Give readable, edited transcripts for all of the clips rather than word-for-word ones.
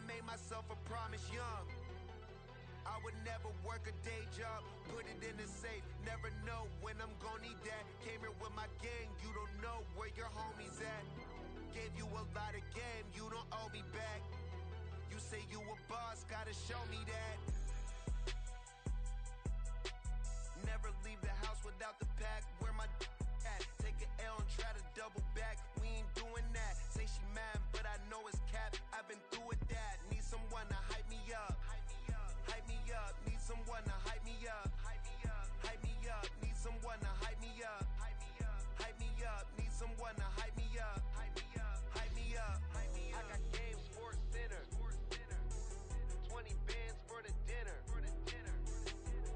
made myself a promise young. I would never work a day job, put it in the safe. Never know when I'm gonna need that. Came here with my gang, you don't know where your homies at. Gave you a lot of game, you don't owe me back. You say you a boss, gotta show me that. Never leave the house without the pack. Where my at? Take an L and try to double back. We ain't doing that. Say she mad, but I know it's cap. I've been through with that. Need someone to hype me up. Hype me up. Need someone to hype me up. Hype me up. Need someone to hype me up. Hype me up. Need someone to hype me up. Hype me up. I got game, sports center. 20 bands for the dinner.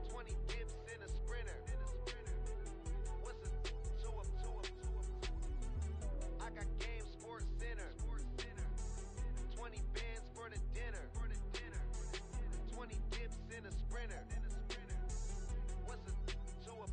20 dips in a sprinter. What's a two up? I got game, sports center. 20 bands for the dinner. 20 dips in a sprinter. What's a two up?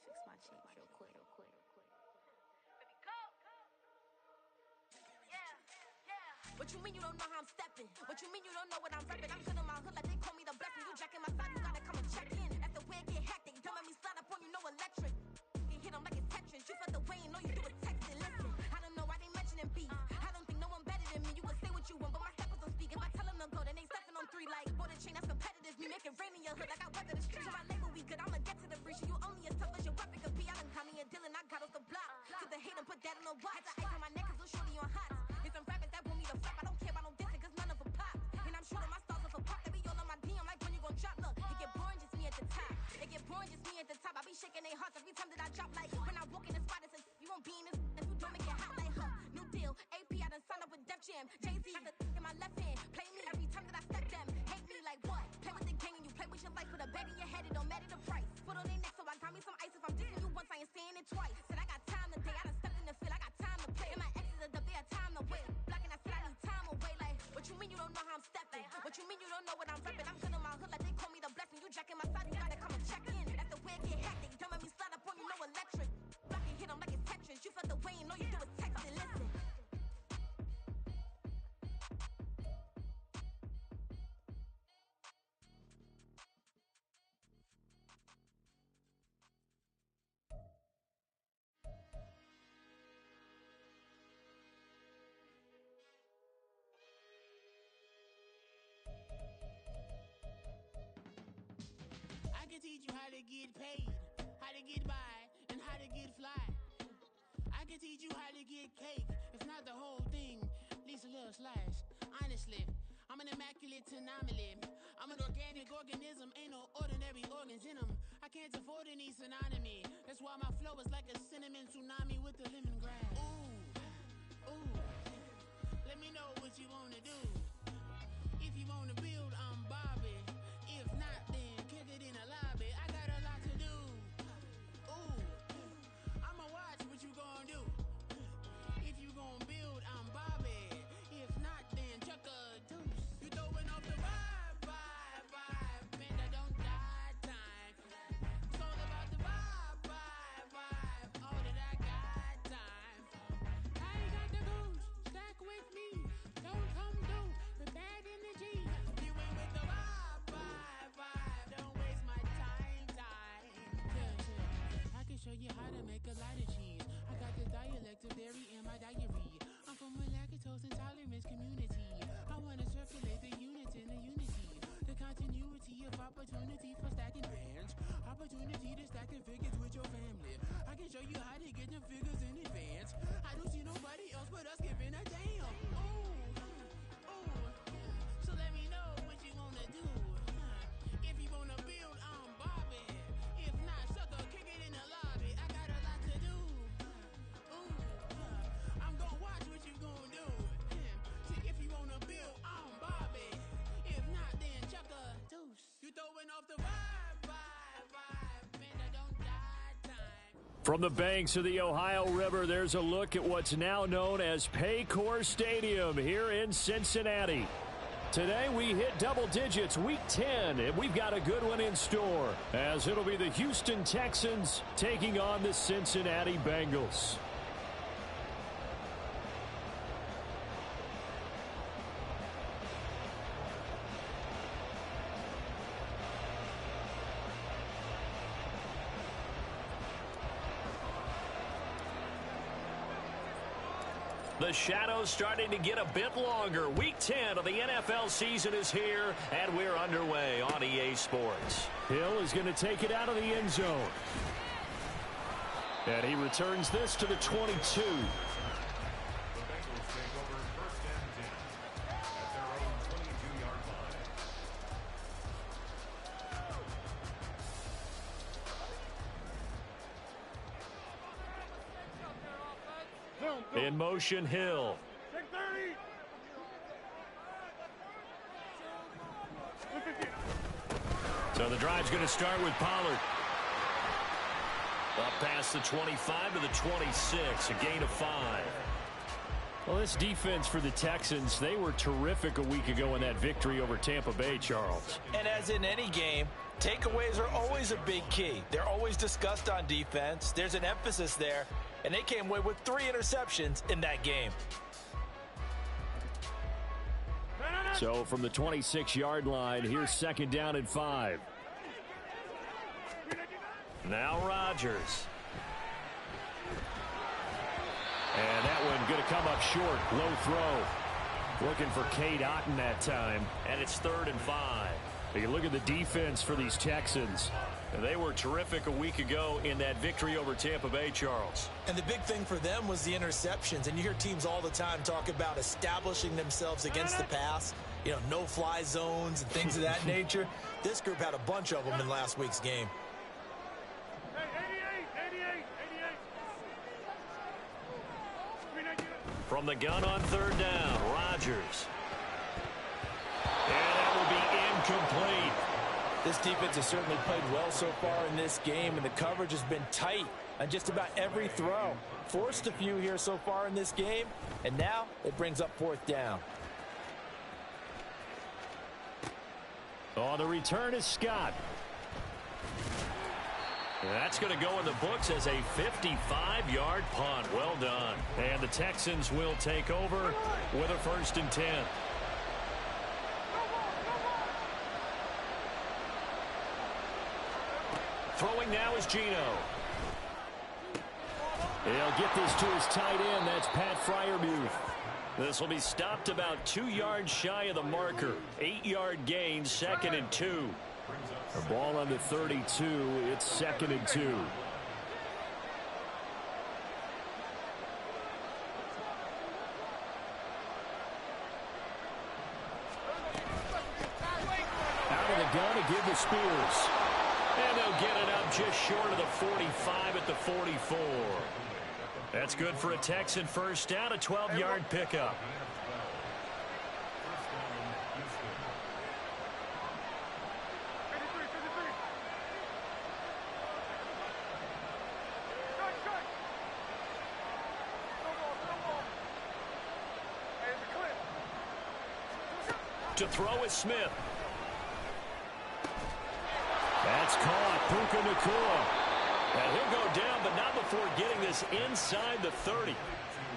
Fix my cheek real quick. Baby, go. What you mean you don't know how I'm stepping? What you mean you don't know what I'm repping? I'm good in my hood like they call me the blessing. You jacking my side, you gotta come and check in. That's the way it get hectic. Don't make me slide up on you, no electric. You hit 'em like it's Tetris. You felt the way and all you do is texting. Listen, I don't know why they mentioning beef. I don't think no one better than me. You can say what you want, but my steppers don't speak. If I tell them to go, then they stepping on 3 like bought a chain that's competitive. Me make it rain in your hood like I weather the streets. So my label we good, I'ma get to the breach. You only as tough as your weapon could be. I done call me a DIL and I got off the block. Took the hate and put that on the watch. I ice on my neck cause little shorty on hot. It's some rappers that want me to flop. I don't care about no dissing cause none of them pop. And I'm shooting my stars off a pop. They be all on my DM like when you gon' drop. Look, it get boring just me at the top. It get boring just me at the top. I be shaking their hearts every time that I drop. Like when I walk in the spot, it says you won't be in this if you don't make it hot like her. New deal, AP, I done signed up with Def Jam. Jay-Z got the in my left hand. Play me every time that I step them. Hate me like what? Play with the gang and you play with your life. Put a bag in your head, it don't matter the price. Put on their neck, so I got me some ice. If I'm dissing you once, I ain't saying it twice. Said I got time today, I done stepped in the field, I got time to play. And my exes are up, they had time to wait. Blocking, I said I need time away. Like, what you mean you don't know how I'm stepping? What you mean you don't know what I'm repping? I'm good in my hood like they call me the blessing. You jacking my side, you gotta come and check in. That's the way it get hectic. Don't make me slide up on you, no electric. Blocking, hit 'em like it's Tetris. You felt the way and all you do is text and listen. I can teach you how to get paid, how to get by, and how to get fly. I can teach you how to get cake, if not the whole thing, at least a little slice. Honestly, I'm an immaculate anomaly. I'm an organic organism, ain't no ordinary organs in them. I can't afford any synonymy. That's why my flow is like a cinnamon tsunami with the lemongrass. Ooh, let me know what you wanna do. If you wanna build, I'm Bobby. If not, then kick it in the lobby. I got a lot to do. Ooh, I'ma watch what you gon' do. If you gon' build, I'm Bobby. If not, then chuck a deuce. You throwing off the vibe. Man, I don't die time. It's all about the vibe. All that I got time. I ain't got the goose. Stack with me. Don't come through with bad energy. You ain't with the vibe. Don't waste my time. Yeah. I can show you how to make a lot of cheese. I got the dialect of dairy in my diary. I'm from a lactose intolerance community. I wanna circulate the units in the unity. The continuity of opportunity for stacking bands. Opportunity to stack the figures with your family. I can show you how to get the figures in advance. I don't see nobody else but us giving a damn. Ooh. So let me know what you wanna do. If you wanna build, I'm Bobby. If not, sucker, kick it in the lobby. I got a lot to do. Ooh, I'm gon' watch From the banks of the Ohio River, there's a look at what's now known as Paycor Stadium here in Cincinnati. Today we hit double digits, week 10, and we've got a good one in store, as it'll be the Houston Texans taking on the Cincinnati Bengals. The shadow's starting to get a bit longer. Week 10 of the NFL season is here, and we're underway on EA Sports. Hill is going to take it out of the end zone. And he returns this to the 22. In motion, Hill. So the drive's going to start with Pollard. Up past the 25 to the 26, a gain of 5. Well, this defense for the Texans, they were terrific a week ago in that victory over Tampa Bay, Charles. And as in any game, takeaways are always a big key. They're always discussed on defense. There's an emphasis there. And they came away with 3 interceptions in that game. So from the 26-yard line, here's 2nd down and 5. Now Rodgers. And that one going to come up short. Low throw. Looking for Cade Otton that time. And it's 3rd and 5. You look at the defense for these Texans. They were terrific a week ago in that victory over Tampa Bay, Charles. And the big thing for them was the interceptions. And you hear teams all the time talk about establishing themselves against the pass. You know, no-fly zones and things of that nature. This group had a bunch of them in last week's game. From the gun on 3rd down, Rodgers. And that will be incomplete. This defense has certainly played well so far in this game, and the coverage has been tight on just about every throw. Forced a few here so far in this game, and now it brings up 4th down. On the return is Scott. That's going to go in the books as a 55-yard punt. Well done. And the Texans will take over with a 1st and 10. Throwing now is Geno. He'll get this to his tight end. That's Pat Freiermuth. This will be stopped about 2 yards shy of the marker. 8-yard gain, 2nd and 2. The ball on the 32. It's 2nd and 2. Out of the gun to give to Spears. And they'll get it up just short of the 45 at the 44. That's good for a Texan 1st down, a 12-yard pickup. To throw is Smith. That's caught. Puka Nacua. And he'll go down, but not before getting this inside the 30.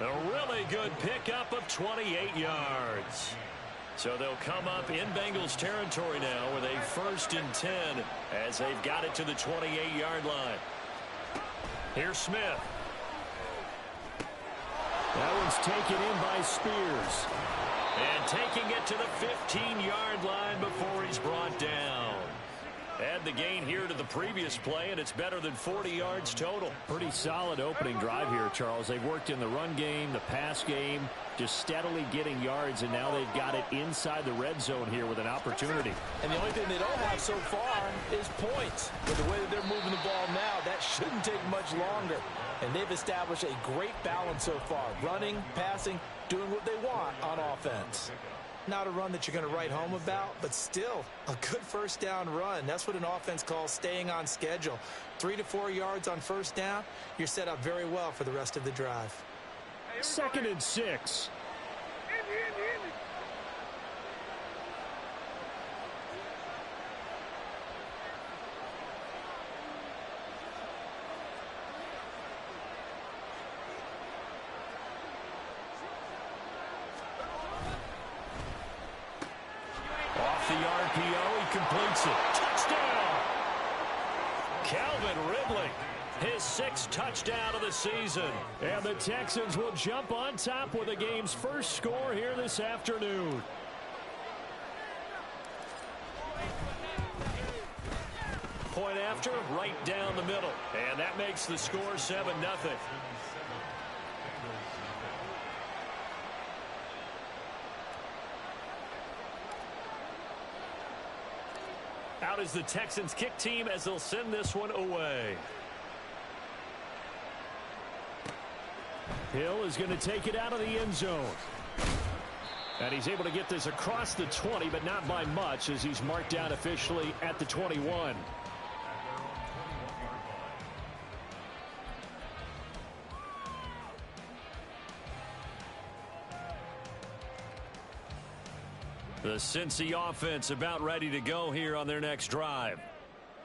A really good pickup of 28 yards. So they'll come up in Bengals territory now with a 1st and 10 as they've got it to the 28-yard line. Here's Smith. That one's taken in by Spears. And taking it to the 15-yard line before he's brought down. Add the gain here to the previous play, and it's better than 40 yards total. Pretty solid opening drive here, Charles. They've worked in the run game, the pass game, just steadily getting yards, and now they've got it inside the red zone here with an opportunity. And the only thing they don't have so far is points. With the way that they're moving the ball now, that shouldn't take much longer. And they've established a great balance so far. Running, passing, doing what they want on offense. Not a run that you're going to write home about, but still a good first down run. That's what an offense calls staying on schedule. 3 to 4 yards on first down, you're set up very well for the rest of the drive. 2nd and 6. Off the RPO, he completes it. Touchdown! Calvin Ridley, his 6th touchdown of the season. And the Texans will jump on top with the game's first score here this afternoon. Point after, right down the middle. And that makes the score 7-0. Out is the Texans kick team as they'll send this one away. Hill is going to take it out of the end zone. And he's able to get this across the 20, but not by much, as he's marked down officially at the 21. The Cincy offense about ready to go here on their next drive.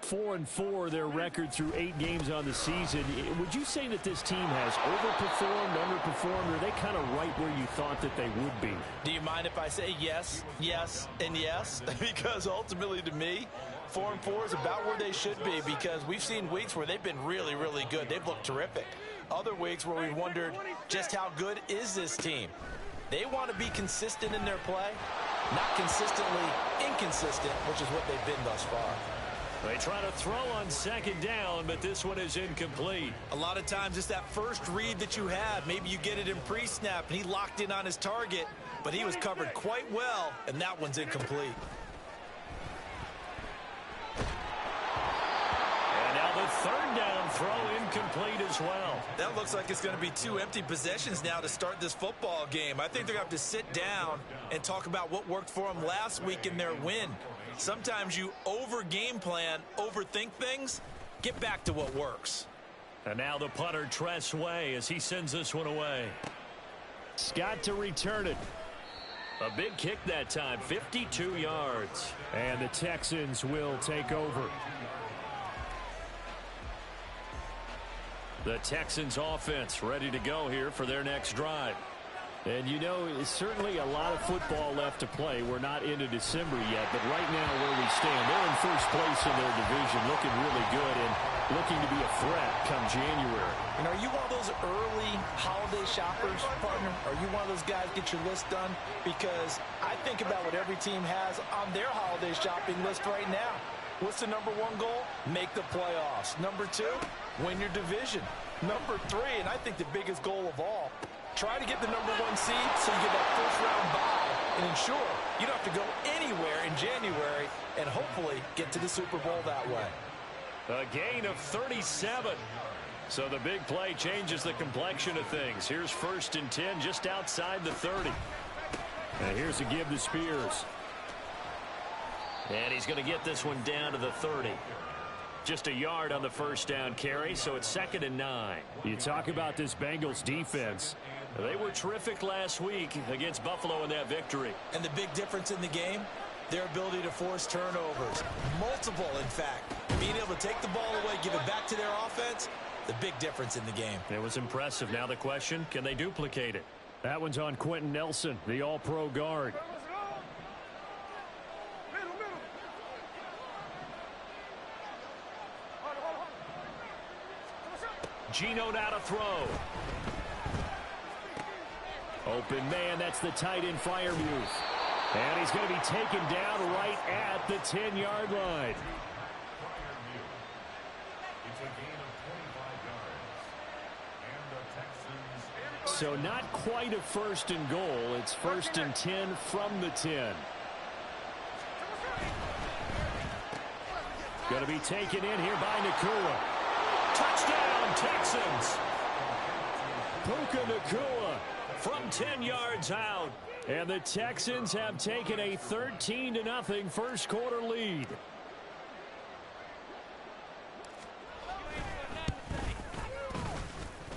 4-4 their record through 8 games on the season. Would you say that this team has overperformed, underperformed, or are they kind of right where you thought that they would be? Do you mind if I say yes, yes, and yes? Because ultimately to me, 4-4 is about where they should be, because we've seen weeks where they've been really, really good. They've looked terrific. Other weeks where we've wondered just how good is this team. They want to be consistent in their play, not consistently inconsistent, which is what they've been thus far. They try to throw on 2nd down, but this one is incomplete. A lot of times it's that first read that you have. Maybe you get it in pre-snap, and he locked in on his target, but he was covered quite well, and that one's incomplete. And now the 3rd down throw incomplete as well. That looks like it's going to be 2 empty possessions now to start this football game. I think they're going to have to sit down and talk about what worked for them last week in their win. Sometimes you over-game plan, overthink things. Get back to what works. And now the punter, Tress Way, as he sends this one away. Scott to return it. A big kick that time, 52 yards. And the Texans will take over. The Texans offense ready to go here for their next drive. And you know, it's certainly a lot of football left to play. We're not into December yet, but right now where we stand, they're in first place in their division, looking really good and looking to be a threat come January. And are you one of those early holiday shoppers, partner? Are you one of those guys get your list done? Because I think about what every team has on their holiday shopping list right now. What's the number 1 goal? Make the playoffs. Number 2, win your division. Number 3, and I think the biggest goal of all, try to get the number 1 seed so you get that first-round bye and ensure you don't have to go anywhere in January and hopefully get to the Super Bowl that way. A gain of 37. So the big play changes the complexion of things. Here's 1st and 10 just outside the 30. And here's a give to Spears. And he's going to get this one down to the 30. Just a yard on the first down carry, so it's 2nd and 9. You talk about this Bengals defense. They were terrific last week against Buffalo in that victory. And the big difference in the game, their ability to force turnovers. Multiple, in fact. Being able to take the ball away, give it back to their offense, the big difference in the game. It was impressive. Now the question, can they duplicate it? That one's on Quentin Nelson, the all-pro guard. Gino now to throw. Open man, that's the tight end Freiermuth. And he's going to be taken down right at the 10-yard line. So not quite a 1st and goal. It's 1st and 10 from the 10. Going to be taken in here by Nakua. Touchdown, Texans. Puka Nakua from 10 yards out. And the Texans have taken a 13-0 first quarter lead.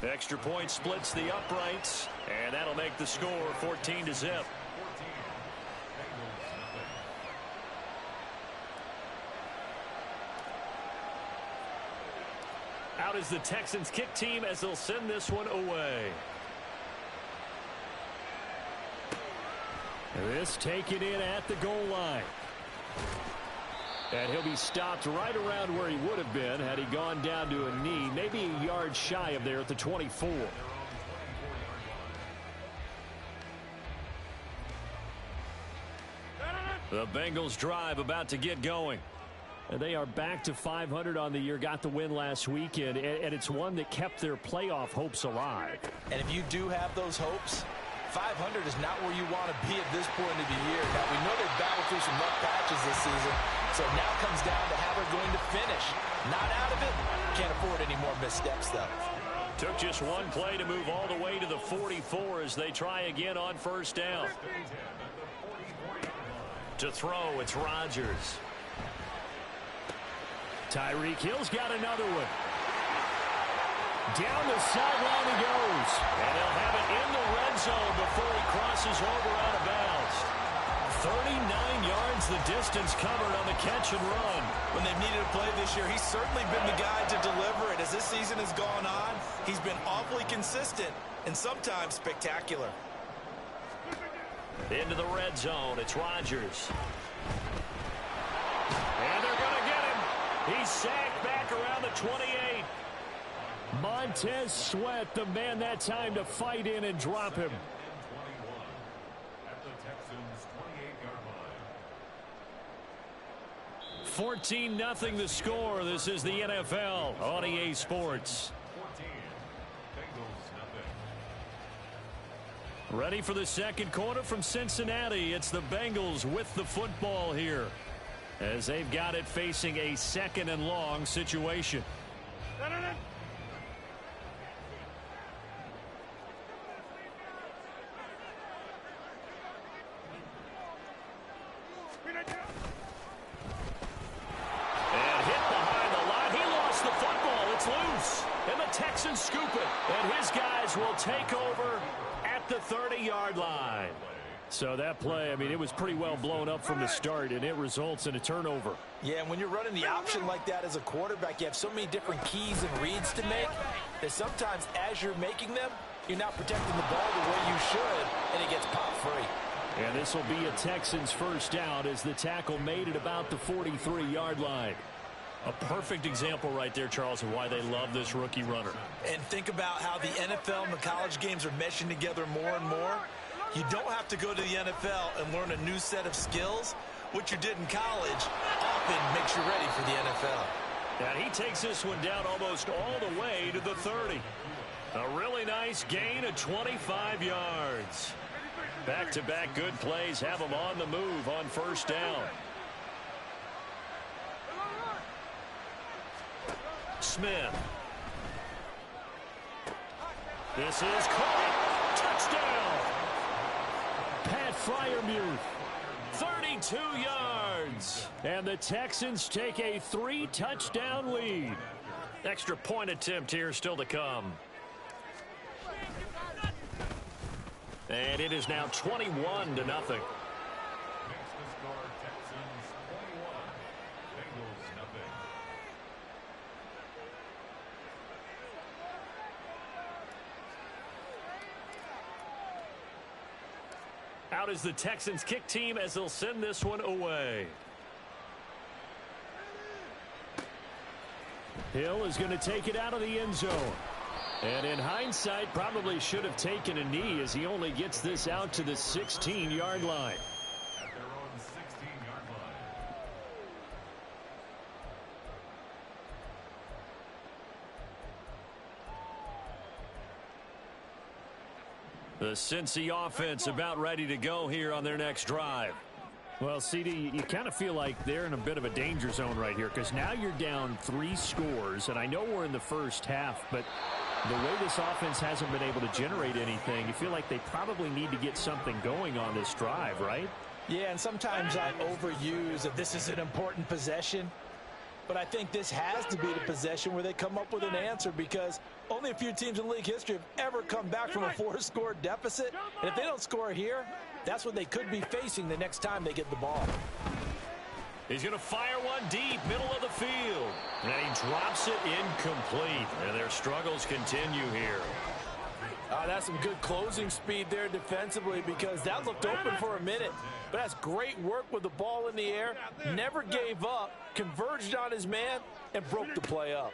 Extra point splits the uprights, and that'll make the score 14-0. Out is the Texans kick team as they'll send this one away. This taken in at the goal line. And he'll be stopped right around where he would have been had he gone down to a knee, maybe a yard shy of there at the 24. The Bengals drive about to get going. And they are back to 500 on the year, got the win last weekend, and it's one that kept their playoff hopes alive. And if you do have those hopes, 500 is not where you want to be at this point of the year. Now, we know they've battled through some rough patches this season, so it now comes down to how they're going to finish. Not out of it. Can't afford any more missteps, though. Took just one play to move all the way to the 44 as they try again on first down. To throw, it's Rodgers. Tyreek Hill's got another one. Down the sideline he goes. And they'll have it in the red zone before he crosses over out of bounds. 39 yards the distance covered on the catch and run. When they've needed a play this year, he's certainly been the guy to deliver it. As this season has gone on, he's been awfully consistent and sometimes spectacular. Into the red zone, it's Rodgers. And they're going to get him. He's sacked back around the 28. Montez Sweat, the man that time to fight in and drop him. At the Texans' 28-yard line. 14-0 the score. This is the NFL on EA Sports. 14. Bengals nothing. Ready for the second quarter from Cincinnati. It's the Bengals with the football here, as they've got it facing a second and long situation. And hit behind the line. He lost the football. It's loose. And the Texans scoop it. And his guys will take over at the 30-yard line. So that play, I mean, it was pretty well blown up from the start, and it results in a turnover. Yeah, and when you're running the option like that as a quarterback, you have so many different keys and reads to make that sometimes as you're making them, you're not protecting the ball the way you should, and it gets popped free. And this will be a Texans first down as the tackle made at about the 43-yard line. A perfect example right there, Charles, of why they love this rookie runner. And think about how the NFL and the college games are meshing together more and more. You don't have to go to the NFL and learn a new set of skills. What you did in college often makes you ready for the NFL. And he takes this one down almost all the way to the 30. A really nice gain of 25 yards. Back-to-back good plays have him on the move on first down. Smith. This is caught. Touchdown. Pat Freiermuth. 32 yards. And the Texans take a 3-touchdown lead. Extra point attempt here still to come. And it is now 21-0. Makes the score Texans 21. Bengals nothing. Out is the Texans kick team as they'll send this one away. Hill is going to take it out of the end zone. And in hindsight, probably should have taken a knee as he only gets this out to the 16-yard line. At their own 16-yard line. The Cincy offense about ready to go here on their next drive. Well, CD, you kind of feel like they're in a bit of a danger zone right here because now you're down 3 scores, and I know we're in the first half, but The way this offense hasn't been able to generate anything, you feel like they probably need to get something going on this drive, right? Yeah, and sometimes I overuse that this is an important possession. But I think this has to be the possession where they come up with an answer, because only a few teams in league history have ever come back from a 4-score deficit. And if they don't score here, that's what they could be facing the next time they get the ball. He's going to fire one deep, middle of the field. And he drops it incomplete. And their struggles continue here. That's some good closing speed there defensively, because that looked open for a minute. But that's great work with the ball in the air. Never gave up, converged on his man, and broke the play up.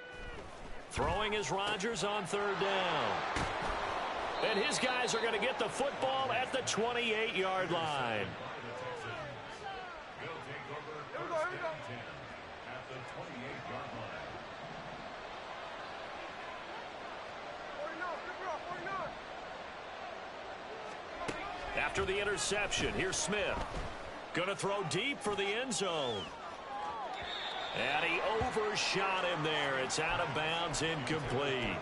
Throwing is Rodgers on third down. And his guys are going to get the football at the 28-yard line. After the interception, here's Smith. Going to throw deep for the end zone. And he overshot him there. It's out of bounds, incomplete.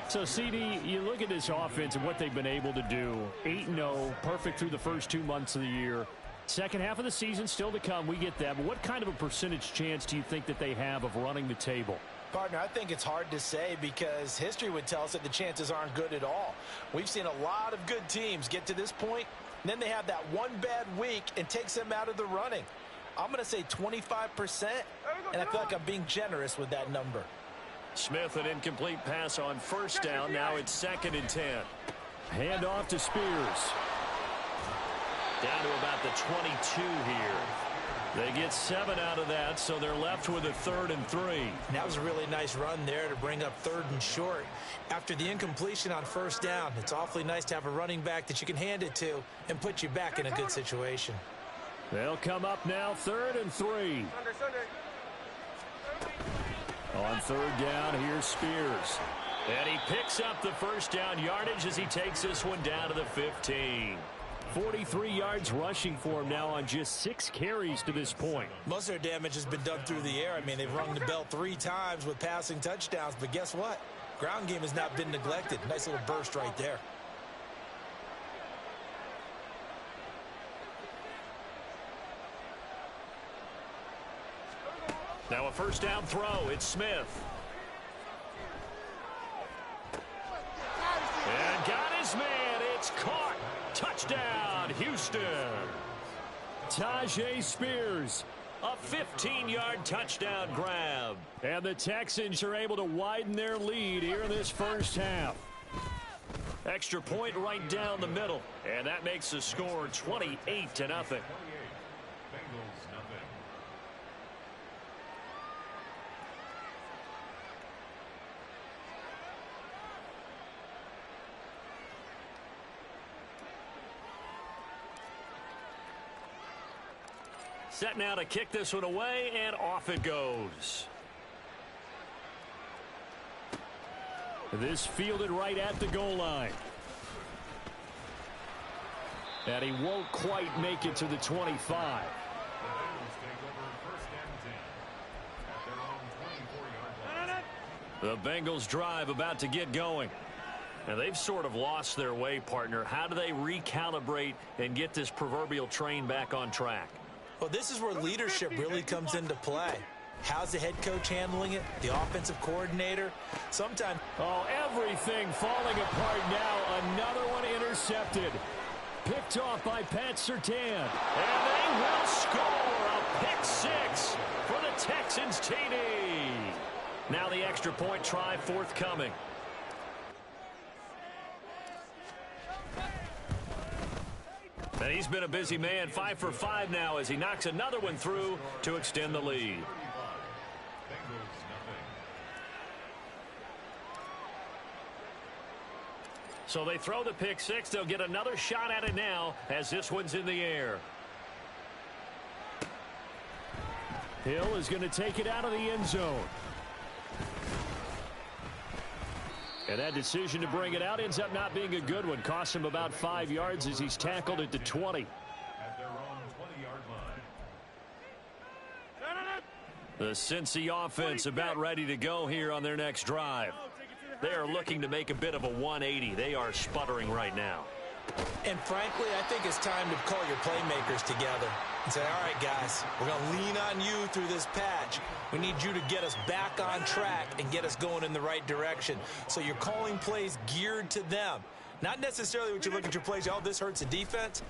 So, CD, you look at this offense and what they've been able to do. 8-0, perfect through the first 2 months of the year. Second half of the season still to come. We get that. But what kind of a percentage chance do you think that they have of running the table? Partner, I think it's hard to say, because history would tell us that the chances aren't good at all. We've seen a lot of good teams get to this point, and then they have that one bad week and takes them out of the running. I'm going to say 25%, and I feel like I'm being generous with that number. Smith, an incomplete pass on first down. Now it's 2nd and 10. Hand off to Spears. Down to about the 22 here. They get 7 out of that, so they're left with a 3rd and 3. That was a really nice run there to bring up 3rd and short. After the incompletion on first down, it's awfully nice to have a running back that you can hand it to and put you back in a good situation. They'll come up now, 3rd and 3. On 3rd down, here's Spears. And he picks up the first down yardage as he takes this one down to the 15. 43 yards rushing for him now on just 6 carries to this point. Most of their damage has been done through the air. I mean, they've rung the bell 3 times with passing touchdowns, but guess what? Ground game has not been neglected. Nice little burst right there. Now a first down throw. It's Smith. And got his man. It's caught. Touchdown, Houston. Tajay Spears. A 15-yard touchdown grab. And the Texans are able to widen their lead here in this first half. Extra point right down the middle. And that makes the score 28-0. Bengals, nothing. Set now to kick this one away, and off it goes. This fielded right at the goal line. And he won't quite make it to the 25. The Bengals drive about to get going. Now they've sort of lost their way, partner. How do they recalibrate and get this proverbial train back on track? Well, this is where leadership really comes into play. How's the head coach handling it? The offensive coordinator? Sometimes. Oh, everything falling apart now. Another one intercepted. Picked off by Pat Surtain. And they will score a pick 6 for the Texans TD. Now the extra point try forthcoming. And he's been a busy man, 5 for 5 now as he knocks another one through to extend the lead. So they throw the pick 6. They'll get another shot at it now as this one's in the air. Hill is going to take it out of the end zone. And that decision to bring it out ends up not being a good one. Costs him about 5 yards as he's tackled at the 20. At their own 20-yard line. The Cincy offense about ready to go here on their next drive. They are looking to make a bit of a 180. They are sputtering right now. And frankly, I think it's time to call your playmakers together and say, all right, guys, we're going to lean on you through this patch. We need you to get us back on track and get us going in the right direction. So you're calling plays geared to them. Not necessarily what you look at your plays, oh, this hurts the defense.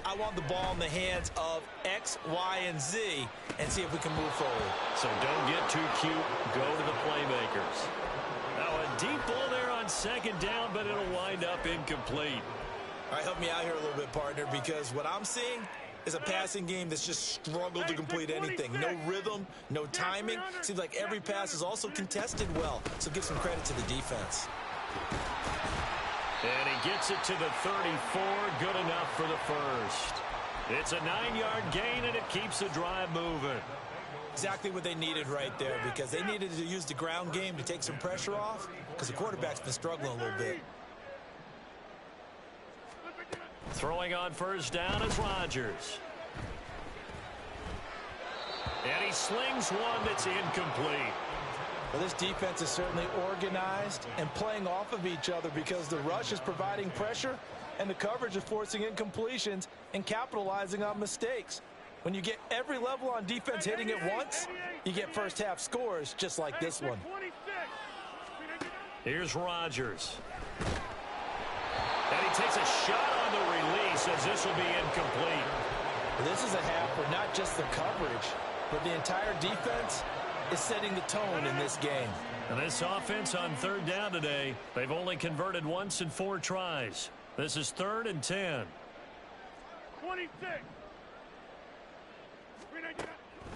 I want the ball in the hands of X, Y, and Z and see if we can move forward. So don't get too cute. Go to the playmakers. Now a deep ball there on second down, but it'll wind up incomplete. All right, help me out here a little bit, partner, because what I'm seeing is a passing game that's just struggled to complete anything. No rhythm, no timing. Seems like every pass is also contested well, so give some credit to the defense. And he gets it to the 34, good enough for the first. It's a 9-yard gain, and it keeps the drive moving. Exactly what they needed right there, because they needed to use the ground game to take some pressure off, because the quarterback's been struggling a little bit. Throwing on first down is Rodgers. And he slings one that's incomplete. Well, this defense is certainly organized and playing off of each other because the rush is providing pressure and the coverage is forcing incompletions and capitalizing on mistakes. When you get every level on defense hitting it once, you get first half scores just like this one. Here's Rodgers. And he takes a shot on the release as this will be incomplete. This is a half where not just the coverage, but the entire defense is setting the tone in this game. And this offense on third down today, they've only converted once in 4 tries. This is 3rd and 10. 26.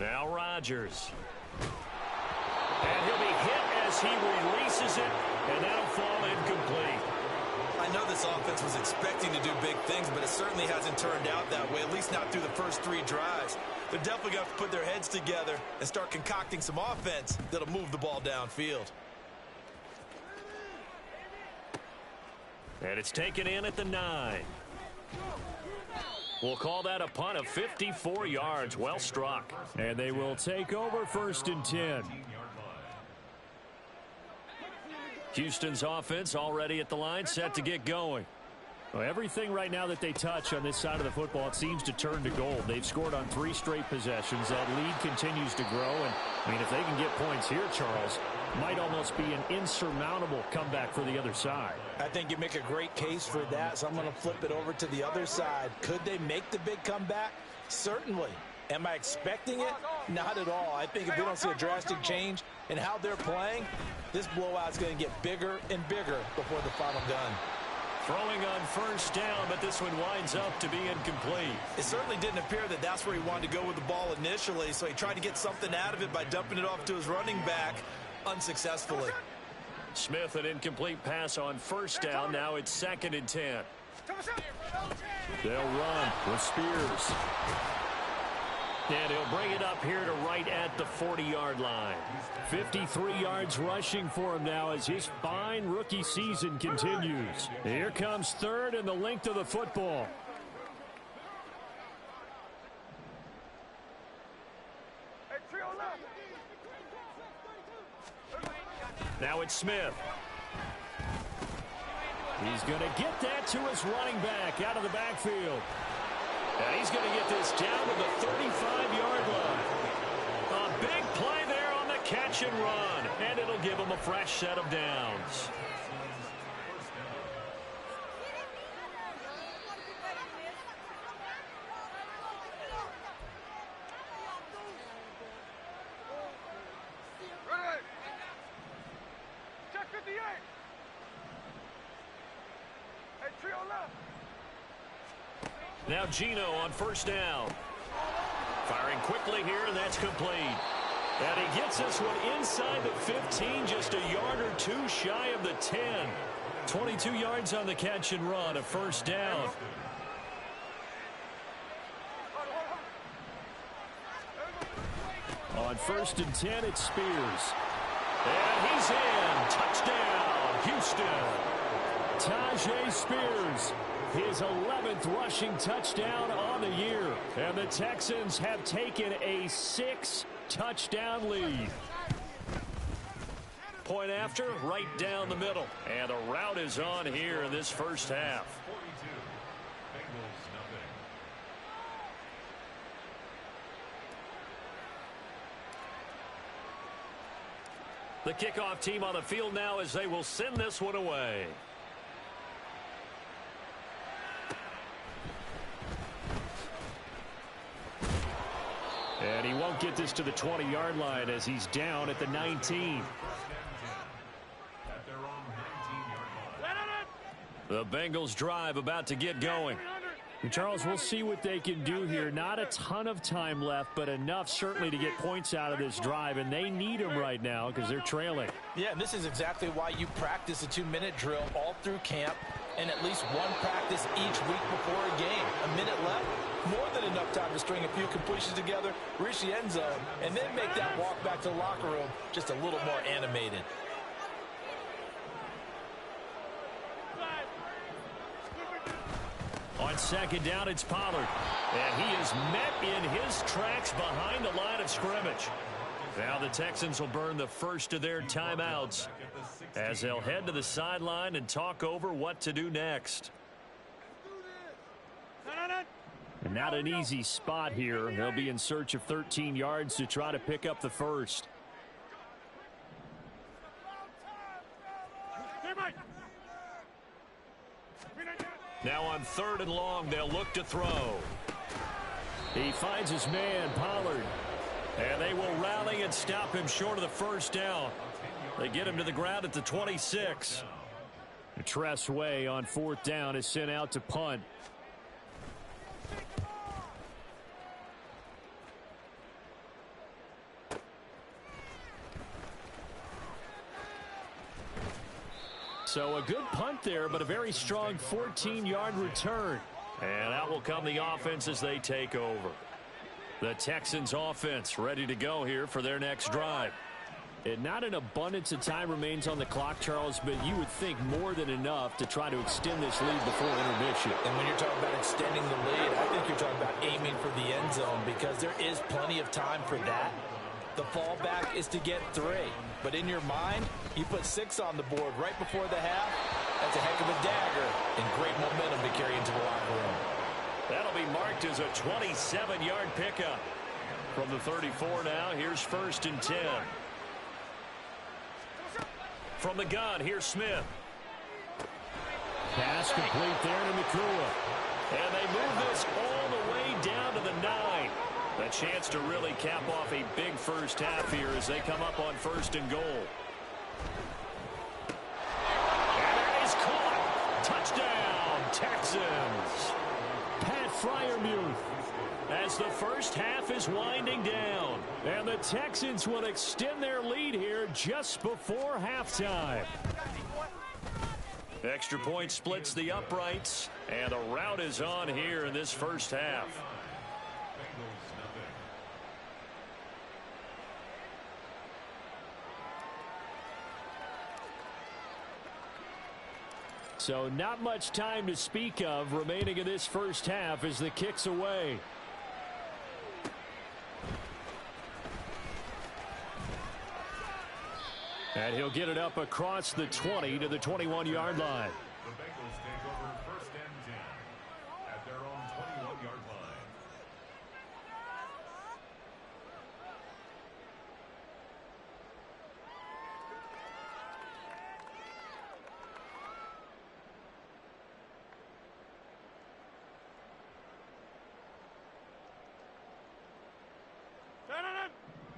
Now Rodgers. And he'll be hit as he releases it, and that'll fall incomplete. I know this offense was expecting to do big things, but it certainly hasn't turned out that way, at least not through the first 3 drives. They're definitely going to have to put their heads together and start concocting some offense that'll move the ball downfield. And it's taken in at the 9. We'll call that a punt of 54 yards. Well struck. And they will take over 1st and 10. Houston's offense already at the line, set to get going. Well, everything right now that they touch on this side of the football, it seems to turn to gold. They've scored on 3 straight possessions. That lead continues to grow. And, I mean, if they can get points here, Charles, might almost be an insurmountable comeback for the other side. I think you make a great case for that, so I'm going to flip it over to the other side. Could they make the big comeback? Certainly. Am I expecting it? Not at all. I think if we don't see a drastic change in how they're playing, this blowout's going to get bigger and bigger before the final gun. Throwing on first down, but this one winds up to be incomplete. It certainly didn't appear that that's where he wanted to go with the ball initially, so he tried to get something out of it by dumping it off to his running back unsuccessfully. Smith, an incomplete pass on first down. Now it's 2nd and 10. They'll run with Spears. And he'll bring it up here to right at the 40-yard line. 53 yards rushing for him now as his fine rookie season continues. Here comes 3rd and the length of the football. Now it's Smith. He's going to get that to his running back out of the backfield. And he's going to get this down to the 35-yard line. A big play there on the catch and run. And it'll give him a fresh set of downs. Now Gino on first down. Firing quickly here, and that's complete. And he gets this one inside the 15, just a yard or 2 shy of the 10. 22 yards on the catch and run, a first down. On 1st and 10, it's Spears. And he's in. Touchdown, Houston. Tajay Spears, his 11th rushing touchdown on the year. And the Texans have taken a 6-touchdown lead. point after, right down the middle. And the route is on here in this first half. The kickoff team on the field now as they will send this one away. And he won't get this to the 20-yard line as he's down at the 19. The Bengals drive about to get going. Charles, we'll see what they can do here. Not a ton of time left, but enough certainly to get points out of this drive, and they need them right now because they're trailing. Yeah, and this is exactly why you practice a 2-minute drill all through camp and at least one practice each week before a game. A minute left, more than enough time to string a few completions together, reach the end zone, and then make that walk back to the locker room just a little more animated. On second down, it's Pollard. And he is met in his tracks behind the line of scrimmage. Now the Texans will burn the first of their timeouts as they'll head to the sideline and talk over what to do next. And not an easy spot here. They'll be in search of 13 yards to try to pick up the first. Now on 3rd and long, they'll look to throw. He finds his man, Pollard. And they will rally and stop him short of the first down. They get him to the ground at the 26. Tress Way on 4th down is sent out to punt. So a good punt there, but a very strong 14-yard return. And out will come the offense as they take over. The Texans offense ready to go here for their next drive. And not an abundance of time remains on the clock, Charles, but you would think more than enough to try to extend this lead before intermission. And when you're talking about extending the lead, I think you're talking about aiming for the end zone because there is plenty of time for that. The fallback is to get 3. But in your mind, you put 6 on the board right before the half. That's a heck of a dagger and great momentum to carry into the locker room. That'll be marked as a 27-yard pickup. From the 34 now, here's 1st and 10. From the gun, here's Smith. Pass complete there to Nakua. And they move this all the way down to the 9. A chance to really cap off a big first half here as they come up on 1st and goal. And that is caught. Touchdown, Texans. Pat Freiermuth. As the first half is winding down. And the Texans will extend their lead here just before halftime. Extra point splits the uprights. And the route is on here in this first half. So not much time to speak of remaining in this first half as the kick's away. And he'll get it up across the 20 to the 21-yard line. The Bengals take over 1st and 10 at their own 21-yard line.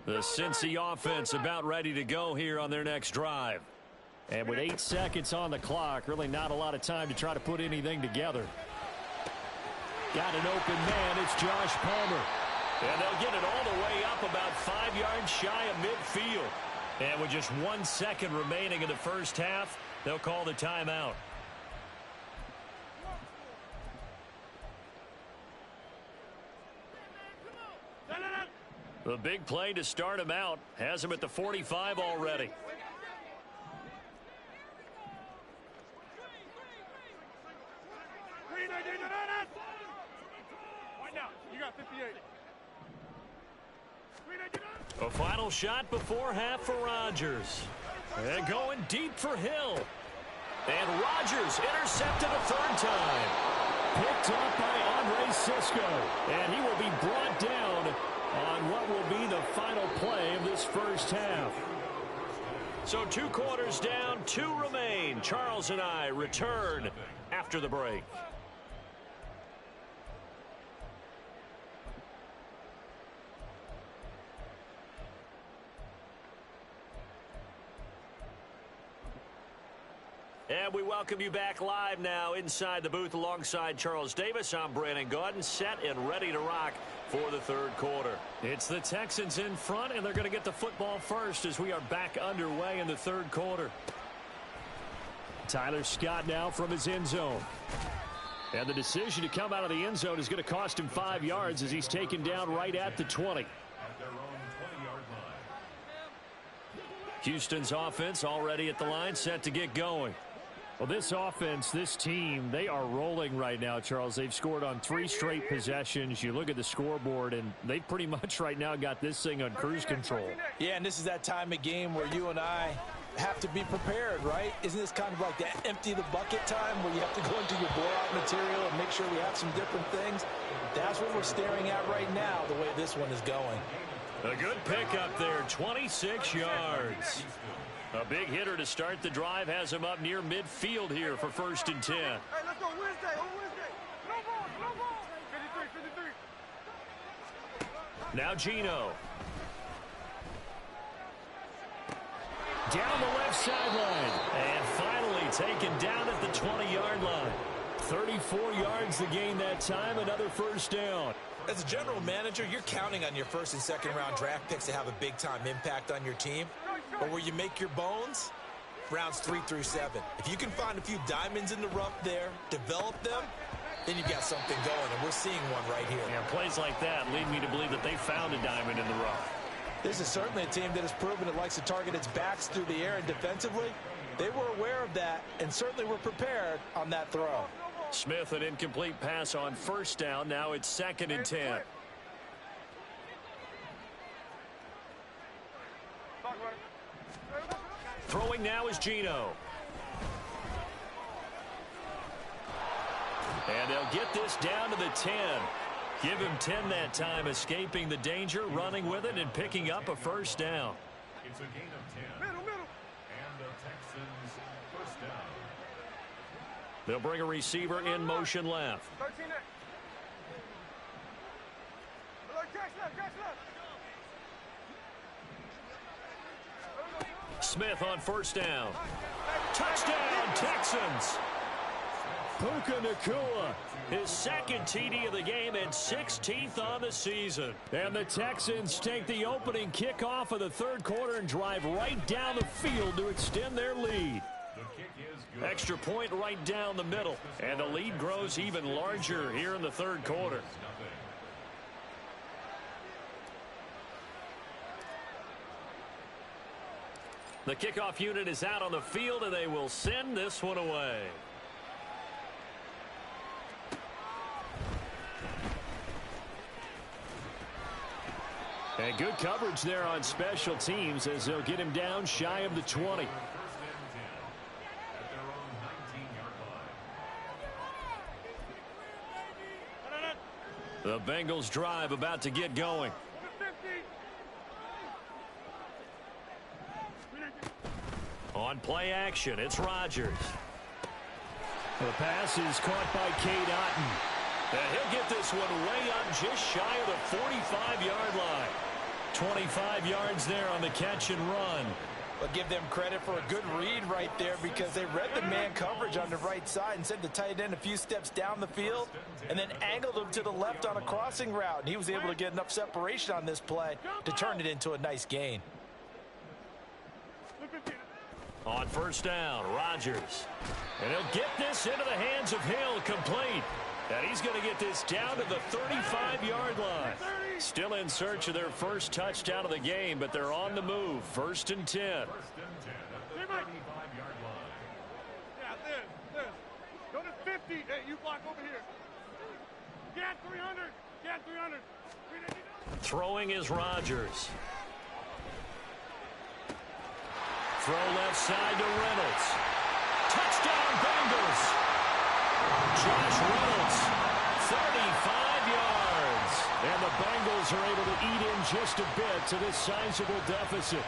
The Cincy offense about ready to go here on their next drive. And with 8 seconds on the clock, really not a lot of time to try to put anything together. Got an open man. It's Josh Palmer. And they'll get it all the way up about 5 yards shy of midfield. And with just 1 second remaining in the first half, they'll call the timeout. The big play to start him out has him at the 45 already. You got 58. A final shot before half for Rodgers. And going deep for Hill. And Rodgers intercepted a third time. Picked up by Andre Cisco. And he will be brought down on what will be the final play of this first half. So 2 quarters down, 2 remain. Charles and I return after the break. And we welcome you back live now inside the booth alongside Charles Davis. I'm Brandon Gaudin, set and ready to rock for the third quarter. It's the Texans in front, and they're going to get the football first as we are back underway in the third quarter. Tyler Scott now from his end zone. And the decision to come out of the end zone is going to cost him 5 yards as he's taken down right at the 20. At their own 20-yard line. Houston's offense already at the line, set to get going. Well, this offense, this team, they are rolling right now, Charles. They've scored on 3 straight possessions. You look at the scoreboard, and they pretty much right now got this thing on cruise control. Yeah, and this is that time of game where you and I have to be prepared, right? Isn't this kind of like that empty the bucket time where you have to go into your blowout material and make sure we have some different things? That's what we're staring at right now, the way this one is going. A good pickup there, 26 yards. A big hitter to start the drive has him up near midfield here for 1st and 10. Hey, let's go Wednesday. On Wednesday. No ball. 53. Now Geno. Down the left sideline. And finally taken down at the 20-yard line. 34 yards the gain that time, another first down. As a general manager, you're counting on your 1st and 2nd round draft picks to have a big-time impact on your team. But where you make your bones, rounds 3 through 7. If you can find a few diamonds in the rough there, develop them, then you've got something going, and we're seeing one right here. Yeah, plays like that lead me to believe that they found a diamond in the rough. This is certainly a team that has proven it likes to target its backs through the air and defensively. They were aware of that and certainly were prepared on that throw. Smith, an incomplete pass on 1st down. Now it's 2nd and 10. Throwing now is Geno. And they'll get this down to the 10. Give him 10 that time, escaping the danger, running with it, and picking up a 1st down. It's a gain of 10. Middle. And the Texans first down. They'll bring a receiver in motion left. 13 left. Smith on 1st down. Touchdown, Texans. Puka Nacua, his 2nd TD of the game and 16th on the season. And the Texans take the opening kickoff of the third quarter and drive right down the field to extend their lead. The kick is good. Extra point right down the middle. And the lead grows even larger here in the third quarter. The kickoff unit is out on the field, and they will send this one away. And good coverage there on special teams as they'll get him down shy of the 20. 1st and 10 at their own 19-yard line. The Bengals drive about to get going. On play action, it's Rodgers. The pass is caught by Cade Otton. And he'll get this one way up just shy of the 45-yard line. 25 yards there on the catch and run. But give them credit for a good read right there because they read the man coverage on the right side and sent the tight end a few steps down the field and then angled him to the left on a crossing route. And he was able to get enough separation on this play to turn it into a nice gain. On 1st down, Rodgers. And he'll get this into the hands of Hill, complete. And he's going to get this down to the 35-yard line. Still in search of their first touchdown of the game, but they're on the move. 1st and 10. 1st and 10 at the 35-yard line. Yeah, this. Go to 50. Hey, you block over here. Get 300. Get 300. Throwing is Rodgers. Throw left side to Reynolds. Touchdown, Bengals. Josh Reynolds, 35 yards. And the Bengals are able to eat in just a bit to this sizable deficit.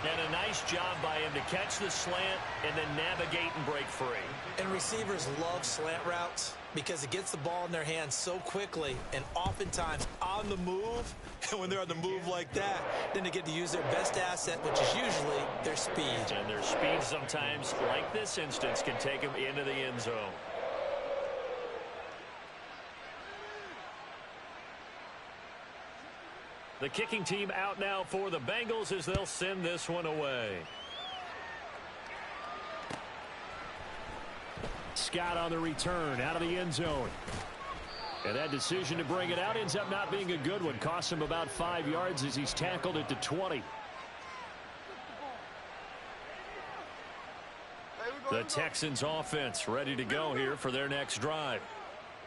And a nice job by him to catch the slant and then navigate and break free. And receivers love slant routes because it gets the ball in their hands so quickly and oftentimes on the move. And when they're on the move like that, then they get to use their best asset, which is usually their speed. And their speed sometimes, like this instance, can take them into the end zone. The kicking team out now for the Bengals as they'll send this one away. Scott on the return out of the end zone. And that decision to bring it out ends up not being a good one. Costs him about 5 yards as he's tackled at the 20. The Texans offense ready to go here for their next drive.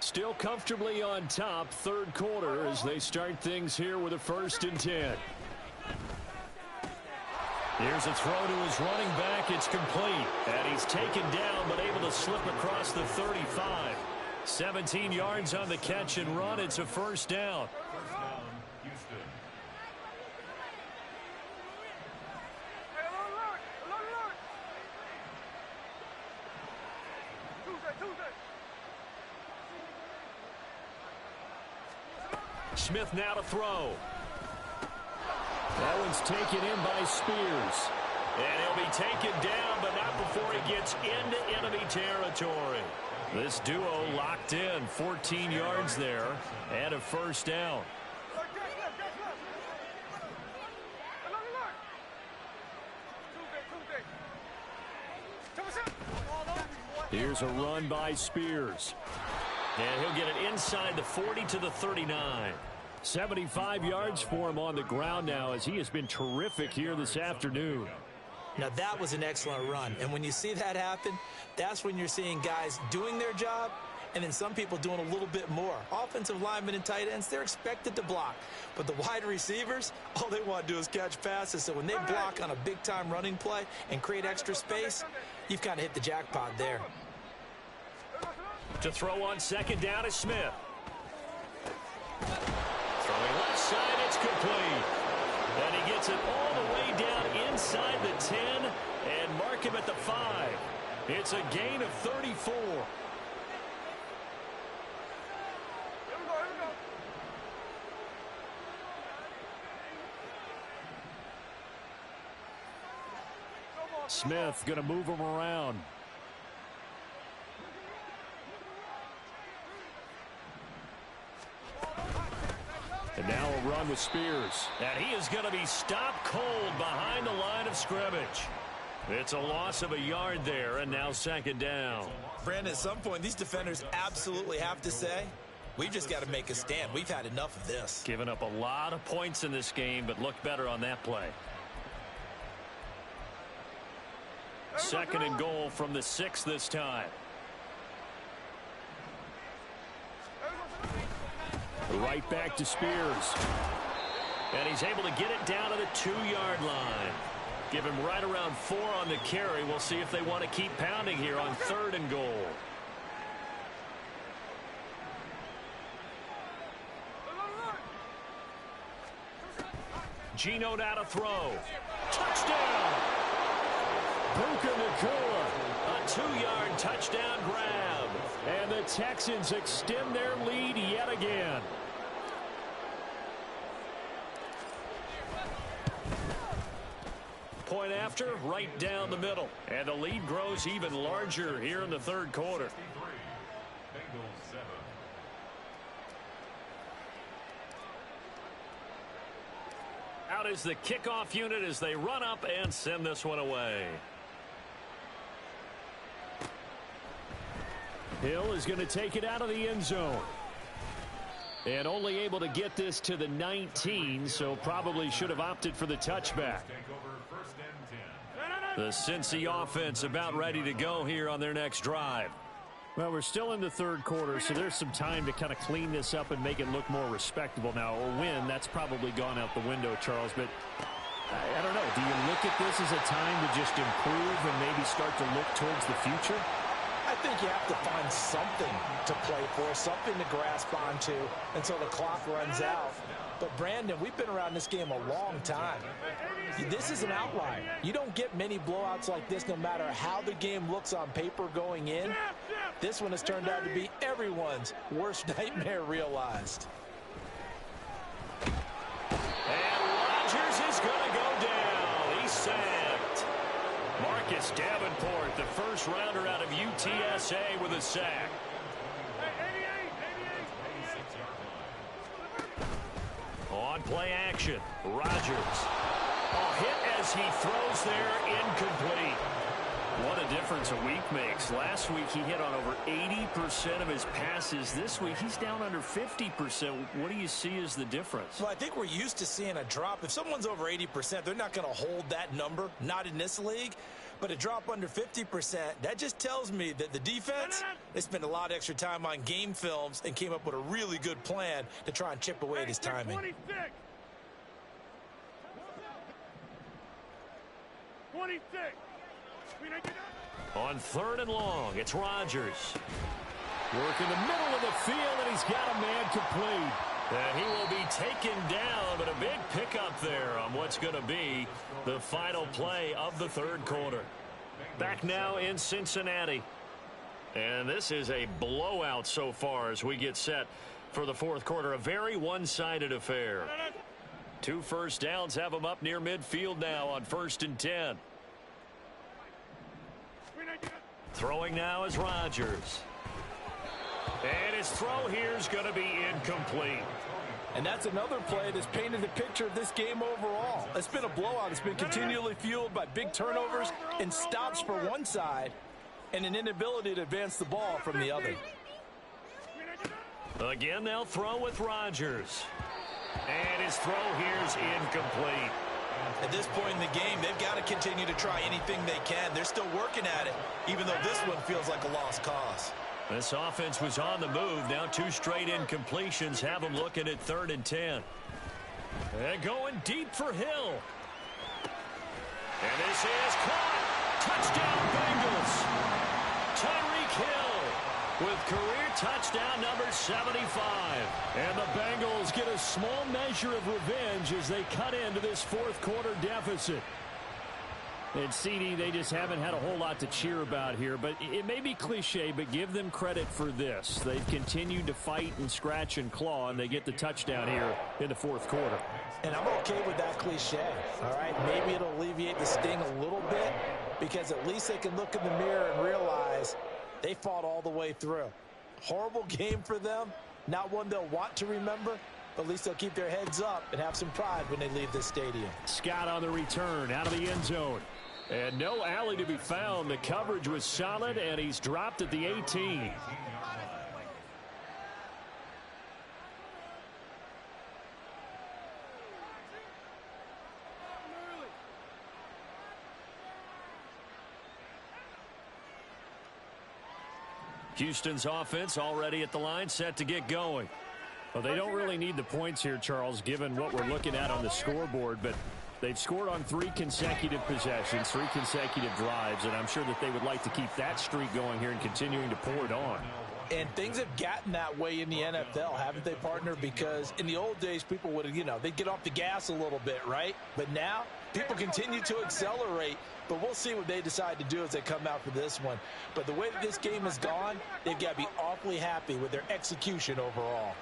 Still comfortably on top, third quarter as they start things here with a 1st and 10. Here's a throw to his running back. It's complete. And he's taken down but able to slip across the 35. 17 yards on the catch and run. It's a 1st down. First down, Houston. Smith now to throw. That one's taken in by Spears. And he'll be taken down, but not before he gets into enemy territory. This duo locked in, 14 yards there, and a 1st down. Here's a run by Spears. And he'll get it inside the 40 to the 39. 75 yards for him on the ground now as he has been terrific here this afternoon. Now, that was an excellent run. And when you see that happen, that's when you're seeing guys doing their job and then some people doing a little bit more. Offensive linemen and tight ends, they're expected to block. But the wide receivers, all they want to do is catch passes. So when they block on a big-time running play and create extra space, you've kind of hit the jackpot there. To throw on 2nd down is Smith. Throwing left side, it's complete. And he gets it all the way down inside the 10 and mark him at the 5. It's a gain of 34. Smith going to move him around. And now a run with Spears. And he is going to be stopped cold behind the line of scrimmage. It's a loss of a yard there, and now 2nd down. Brandon, at some point, these defenders absolutely have to say, we've just got to make a stand. We've had enough of this. Giving up a lot of points in this game, but looked better on that play. 2nd and goal from the 6 this time. Right back to Spears. And he's able to get it down to the 2-yard line. Give him right around 4 on the carry. We'll see if they want to keep pounding here on 3rd and goal. Geno now to throw. Touchdown! Puka Nacua. A 2-yard touchdown grab. And the Texans extend their lead yet again. Point after, right down the middle. And the lead grows even larger here in the 3rd quarter. Bengals 7. Out is the kickoff unit as they run up and send this one away. Hill is going to take it out of the end zone. And only able to get this to the 19, so probably should have opted for the touchback. Take over 1st and 10. The Cincy offense about ready to go here on their next drive. Well, we're still in the 3rd quarter, so there's some time to kind of clean this up and make it look more respectable. Now, a win, that's probably gone out the window, Charles, but I don't know. Do you look at this as a time to just improve and maybe start to look towards the future? I think you have to find something to play for, something to grasp onto until the clock runs out. But, Brandon, we've been around this game a long time. This is an outlier. You don't get many blowouts like this no matter how the game looks on paper going in. This one has turned out to be everyone's worst nightmare realized. And Rodgers is going to go down. He's sacked. Marcus Davenport, the first rounder out of UTSA, with a sack. On play action, Rodgers. Hit as he throws there, incomplete. What a difference a week makes. Last week he hit on over 80% of his passes. This week he's down under 50%. What do you see as the difference? Well, I think we're used to seeing a drop. If someone's over 80%, they're not going to hold that number, not in this league. But a drop under 50%, that just tells me that the defense, they spent a lot of extra time on game films and came up with a really good plan to try and chip away at his timing. 26. On 3rd and long, it's Rodgers. Work in the middle of the field, and he's got a man complete. And he will be taken down, but a big pickup there on what's going to be the final play of the 3rd quarter. Back now in Cincinnati. And this is a blowout so far as we get set for the 4th quarter. A very one-sided affair. 2 first downs have them up near midfield now on 1st and 10. Throwing now is Rodgers. And his throw here is going to be incomplete. And that's another play that's painted the picture of this game overall. It's been a blowout. It's been continually fueled by big turnovers and stops for one side and an inability to advance the ball from the other. Again, they'll throw with Rodgers. And his throw here is incomplete. At this point in the game, they've got to continue to try anything they can. They're still working at it, even though this one feels like a lost cause. This offense was on the move. Now 2 straight incompletions have them looking at 3rd and 10. And going deep for Hill. And this is caught. Touchdown, Bengals. Tyreek Hill with career touchdown number 75. And the Bengals get a small measure of revenge as they cut into this 4th quarter deficit. And CD, they just haven't had a whole lot to cheer about here. But it may be cliche, but give them credit for this. They've continued to fight and scratch and claw, and they get the touchdown here in the 4th quarter. And I'm okay with that cliche, all right? Maybe it'll alleviate the sting a little bit because at least they can look in the mirror and realize they fought all the way through. Horrible game for them, not one they'll want to remember, but at least they'll keep their heads up and have some pride when they leave this stadium. Scott on the return out of the end zone. And no alley to be found. The coverage was solid, and he's dropped at the 18. Houston's offense already at the line, set to get going. Well, they don't really need the points here, Charles, given what we're looking at on the scoreboard, but they've scored on 3 consecutive possessions, 3 consecutive drives, and I'm sure that they would like to keep that streak going here and continuing to pour it on. And things have gotten that way in the NFL, haven't they, partner? Because in the old days, people would, they'd get off the gas a little bit, right? But now, people continue to accelerate. But we'll see what they decide to do as they come out for this one. But the way that this game has gone, they've got to be awfully happy with their execution overall.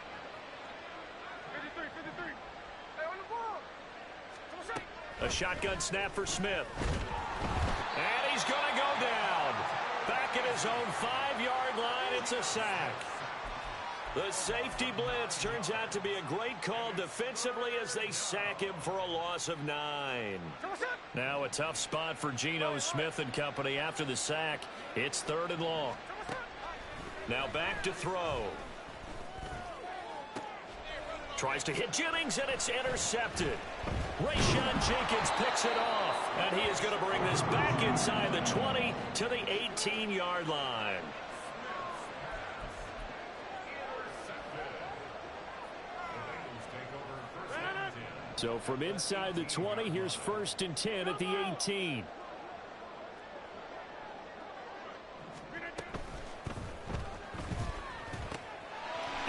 A shotgun snap for Smith. And he's going to go down. Back at his own 5-yard line, it's a sack. The safety blitz turns out to be a great call defensively as they sack him for a loss of 9. Now a tough spot for Geno Smith and company after the sack. It's 3rd and long. Now back to throw. Tries to hit Jennings, and it's intercepted. Rayshon Jenkins picks it off, and he is going to bring this back inside the 20 to the 18-yard line. So from inside the 20, here's 1st and 10 at the 18.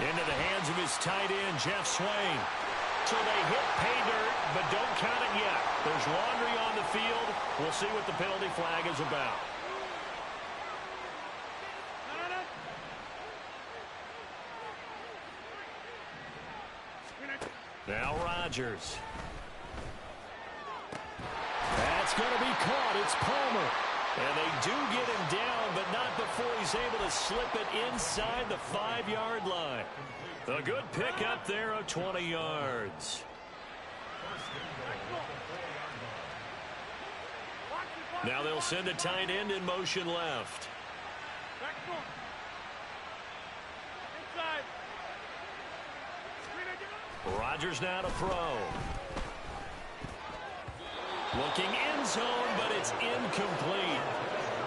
Into the hands of his tight end, Jeff Swain. So they hit pay dirt, but don't count it yet. There's laundry on the field. We'll see what the penalty flag is about. Now Rodgers. That's going to be caught. It's Palmer. And they do get him down, but not before he's able to slip it inside the 5-yard line. A good pickup there of 20 yards. Now they'll send a tight end in motion left. Rodgers now to throw. Looking end zone, but it's incomplete.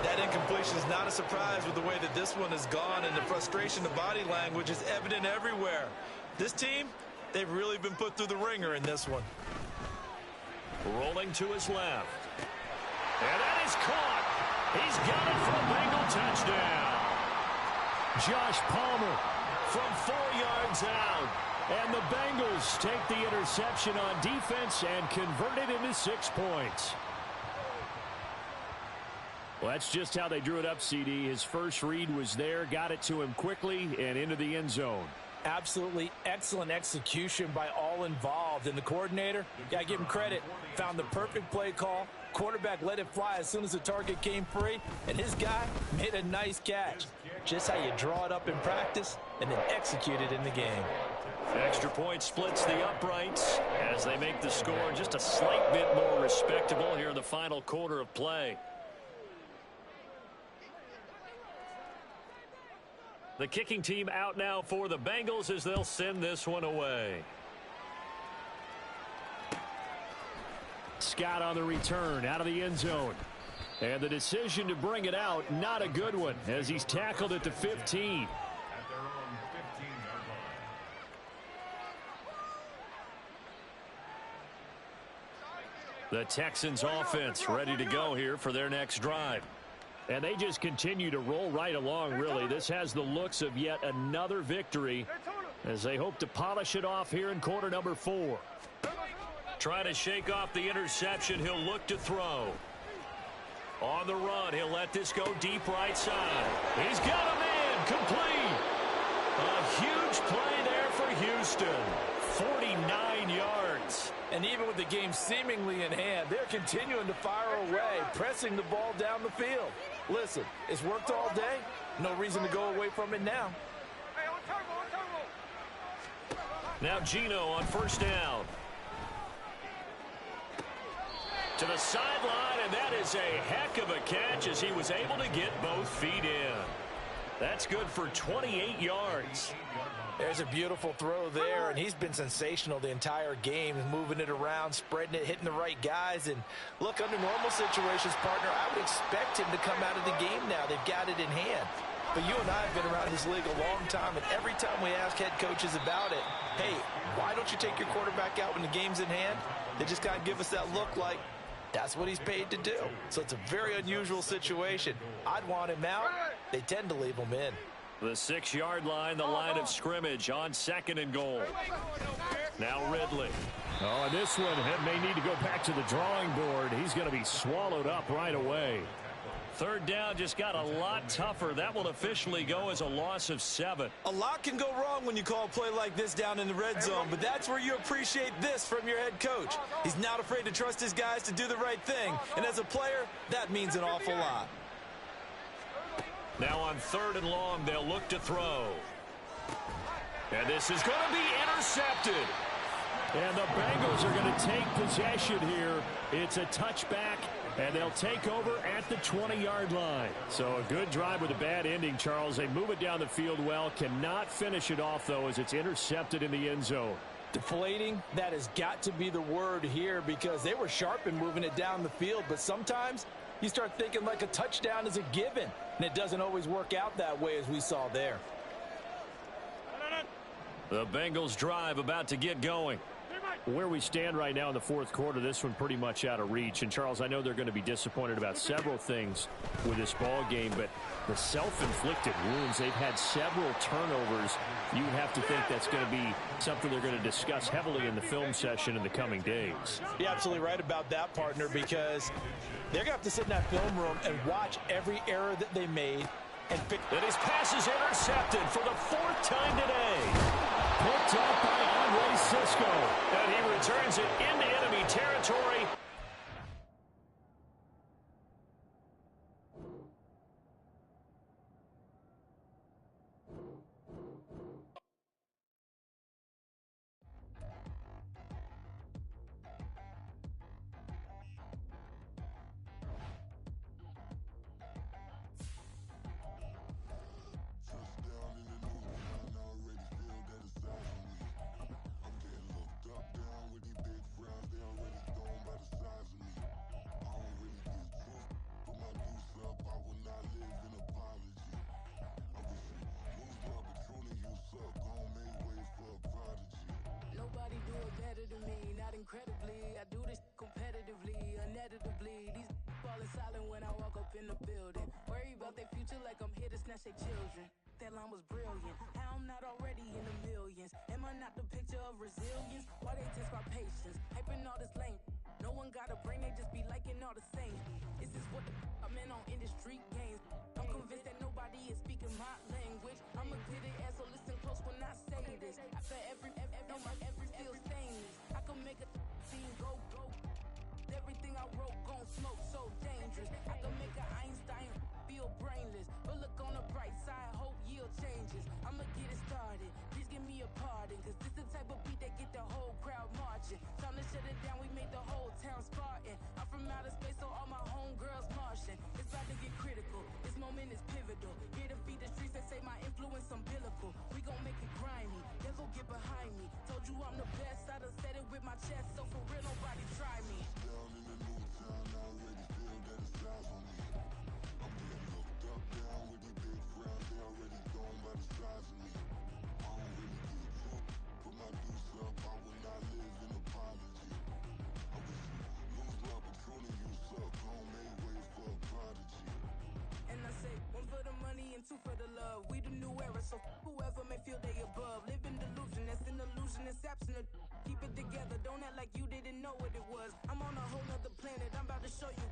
That incompletion is not a surprise with the way that this one has gone, and the frustration of body language is evident everywhere. This team, they've really been put through the ringer in this one. Rolling to his left. And that is caught. He's got it for a Bengal touchdown. Josh Palmer from 4 yards out. And the Bengals take the interception on defense and convert it into 6 points. Well, that's just how they drew it up, CD. His first read was there, got it to him quickly, and into the end zone. Absolutely excellent execution by all involved. And the coordinator, got to give him credit, found the perfect play call. Quarterback let it fly as soon as the target came free, and his guy made a nice catch. Just how you draw it up in practice and then execute it in the game. Extra point splits the uprights as they make the score just a slight bit more respectable here in the final quarter of play. The kicking team out now for the Bengals as they'll send this one away. Scott on the return out of the end zone. And the decision to bring it out, not a good one, as he's tackled at the 15. The Texans offense ready to go here for their next drive. And they just continue to roll right along, really. This has the looks of yet another victory as they hope to polish it off here in quarter number 4. Trying to shake off the interception. He'll look to throw. On the run, he'll let this go deep right side. He's got him in. Complete. A huge play there for Houston. 49 yards. And even with the game seemingly in hand, they're continuing to fire away, pressing the ball down the field. Listen, it's worked all day. No reason to go away from it now. Now Gino on first down. To the sideline, and that is a heck of a catch as he was able to get both feet in. That's good for 28 yards. There's a beautiful throw there, and he's been sensational the entire game, moving it around, spreading it, hitting the right guys. And look, under normal situations, partner, I would expect him to come out of the game now. They've got it in hand. But you and I have been around this league a long time, and every time we ask head coaches about it, hey, why don't you take your quarterback out when the game's in hand? They just kind of give us that look like that's what he's paid to do. So it's a very unusual situation. I'd want him out. They tend to leave him in. The 6-yard line, the line of scrimmage on 2nd and goal. Now Ridley. Oh, and this one may need to go back to the drawing board. He's going to be swallowed up right away. 3rd down just got a lot tougher. That will officially go as a loss of 7. A lot can go wrong when you call a play like this down in the red zone, but that's where you appreciate this from your head coach. He's not afraid to trust his guys to do the right thing, and as a player, that means an awful lot. Now on 3rd and long, they'll look to throw. And this is going to be intercepted. And the Bengals are going to take possession here. It's a touchback, and they'll take over at the 20-yard line. So a good drive with a bad ending, Charles. They move it down the field well. Cannot finish it off, though, as it's intercepted in the end zone. Deflating, that has got to be the word here because they were sharp in moving it down the field. But sometimes you start thinking like a touchdown is a given, and it doesn't always work out that way as we saw there. The Bengals drive about to get going. Where we stand right now in the fourth quarter, this one pretty much out of reach. And, Charles, I know they're going to be disappointed about several things with this ball game, but the self-inflicted wounds, they've had several turnovers. You would have to think that's going to be something they're going to discuss heavily in the film session in the coming days. You're absolutely right about that, partner, because they're going to have to sit in that film room and watch every error that they made. And his pass is intercepted for the fourth time today. Picked up by Andre Cisco. And he returns it into enemy territory. Nobody do it better than me, not incredibly. I do this competitively, uneditably. These falling silent when I walk up in the building. Worry about their future like I'm here to snatch their children. That line was brilliant. How I'm not already in the millions. Am I not the picture of resilience? Why they test my patience? Hyping all this lame. No one got a brain, they just be liking all the same. This is what I'm in on industry games. I'm convinced that nobody is speaking my language. I'ma get it as so listen close when I say this. After every feel stainless. I can make a scene go. Everything I wrote gon' smoke so dangerous. I can make an Einstein feel brainless. But look on the bright side, hope yield changes. I'ma get it started. Please give me a pardon. Cause this the type of beat that get the whole crowd marching. Time to shut it down, we made the whole town Spartan. I'm from outer space, so all my homegirls Martian. It's about to get critical. This moment is pivotal. Here to feed the streets that say my influence umbilical. We gon' make it grimy. Devil get behind me. Told you I'm the best. I done said it with my chest. So for real, nobody try me. Down in the new town, I already feel that it's eyes on me. I'm getting looked up, down with these big crowds. They already gone by the size of me. I don't really get too. Put my deuce up, I will not live in apology. I wish you lose the opportunity, you suck. Gon' make way for a prodigy. And I say, one for the money and two for the love. We the new era, so whoever may feel they above. Live in delusion, that's an illusion, it's absent. Keep it together, don't act like you didn't know what it was. I'm on a whole nother planet, I'm about to show you.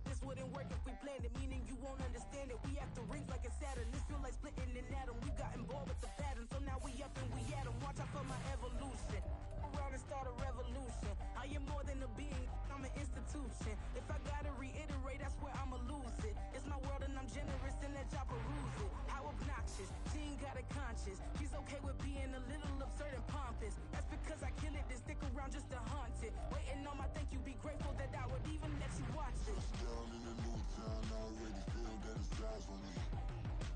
This wouldn't work if we planned it, meaning you won't understand it. We after rings like a Saturn, this feel like splitting an atom. You gotten bored with the pattern, so now we up and we at 'em. Watch out for my evolution. Around and start a revolution. I am more than a being, I'm an institution. If I gotta reiterate, that's where I'ma lose it. It's my world and I'm generous and let y'all peruse it. How obnoxious, she ain't got a conscience. She's okay with being a little absurd and pompous. That's because I kill it, then stick around just to haunt it. Waiting on my thank you, be grateful that I would even let you watch this. Down in the new town, I already feel that it's eyes on me.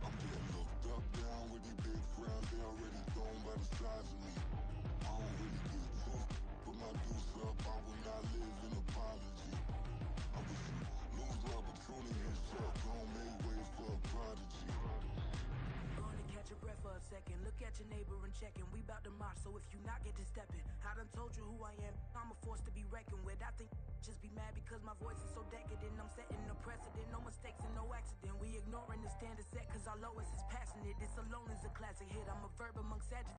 I'm getting looked up, down with these big crowds. They already gone by the size of me. I don't really get too. Put my deuce up, I will not live in apology. I wish you lose the opportunity, you suck. Gon' make way for a prodigy. Going to catch your breath for a second. Look at your neighbor and check in. We bout to march, so if you not get to stepping. I done told you who I am. I'm a force to be reckoned with. I think just be mad because my voice is so decadent. I'm setting a precedent. No mistakes and no accident. We ignoring the standard set cause our lowest is passionate. This alone is a classic hit. I'm a verb amongst adjectives.